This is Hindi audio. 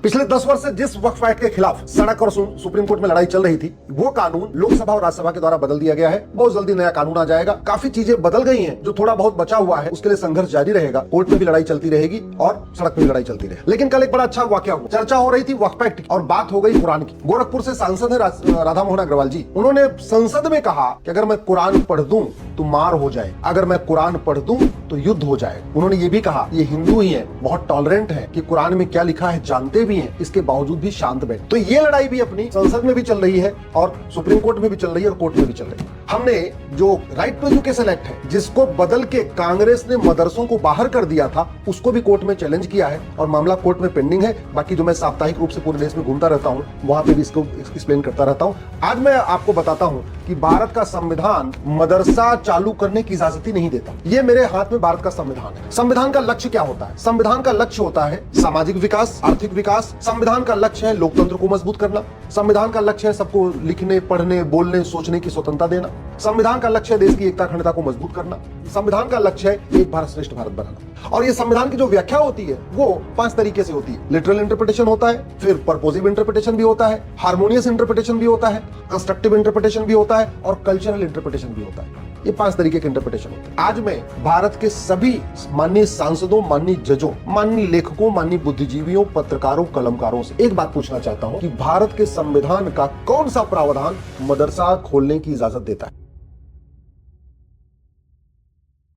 पिछले 10 वर्ष से जिस वक्फ एक्ट के खिलाफ सड़क और सुप्रीम कोर्ट में लड़ाई चल रही थी, वो कानून लोकसभा और राज्यसभा के द्वारा बदल दिया गया है। बहुत जल्दी नया कानून आ जाएगा। काफी चीजें बदल गई हैं। जो थोड़ा बहुत बचा हुआ है उसके लिए संघर्ष जारी रहेगा। कोर्ट में भी लड़ाई चलती रहेगी और सड़क में भी लड़ाई चलती रहेगी। लेकिन कल एक बड़ा अच्छा वाकया हुआ। चर्चा हो रही थी वक्फ एक्ट की और बात हो गई कुरान की। गोरखपुर से सांसद है राधा मोहन अग्रवाल जी। उन्होंने संसद में कहा कि अगर मैं कुरान पढ़ दूं तो मार हो जाए, अगर मैं कुरान पढ़ दूं तो युद्ध हो जाए। उन्होंने ये भी कहा ये हिंदू ही है, बहुत टॉलरेंट है, कि कुरान में क्या लिखा है जानते भी हैं, इसके बावजूद भी शांत बैठे। तो ये लड़ाई भी अपनी संसद में भी चल रही है और सुप्रीम कोर्ट में भी चल रही है और कोर्ट में भी चल रही है। हमने जो राइट टू एजुकेशन एक्ट है, जिसको बदल के कांग्रेस ने मदरसों को बाहर कर दिया था, उसको भी कोर्ट में चैलेंज किया है और मामला कोर्ट में पेंडिंग है। बाकी जो मैं साप्ताहिक रूप से पूरे देश में घूमता रहता हूँ, वहां पे भी इसको एक्सप्लेन करता रहता हूँ। आज मैं आपको बताता हूँ कि भारत का संविधान मदरसा चालू करने की इजाजत ही नहीं देता। ये मेरे हाथ में भारत का संविधान है। संविधान का लक्ष्य क्या होता है? संविधान का लक्ष्य होता है सामाजिक विकास, आर्थिक विकास। संविधान का लक्ष्य है लोकतंत्र को मजबूत करना। संविधान का लक्ष्य है सबको लिखने, पढ़ने, बोलने, सोचने की स्वतंत्रता देना। संविधान का लक्ष्य है देश की एकता, अखंडता को मजबूत करना। संविधान का लक्ष्य है एक भारत श्रेष्ठ भारत बनाना। और ये संविधान की जो व्याख्या होती है वो 5 तरीके से होती है। लिटरल इंटरप्रिटेशन होता है, फिर पर्पोजिव इंटरप्रिटेशन भी होता है, हार्मोनियस इंटरप्रिटेशन भी होता है, कंस्ट्रक्टिव इंटरप्रिटेशन भी होता है और कल्चरल इंटरप्रिटेशन भी होता है। ये 5 तरीके के इंटरप्रिटेशन होते हैं। आज मैं भारत के सभी माननीय सांसदों, माननीय जजों, माननीय लेखकों, माननीय बुद्धिजीवियों, पत्रकारों, कलमकारों से एक बात पूछना चाहता हूं कि भारत के संविधान का कौन सा प्रावधान मदरसा खोलने की इजाजत देता है?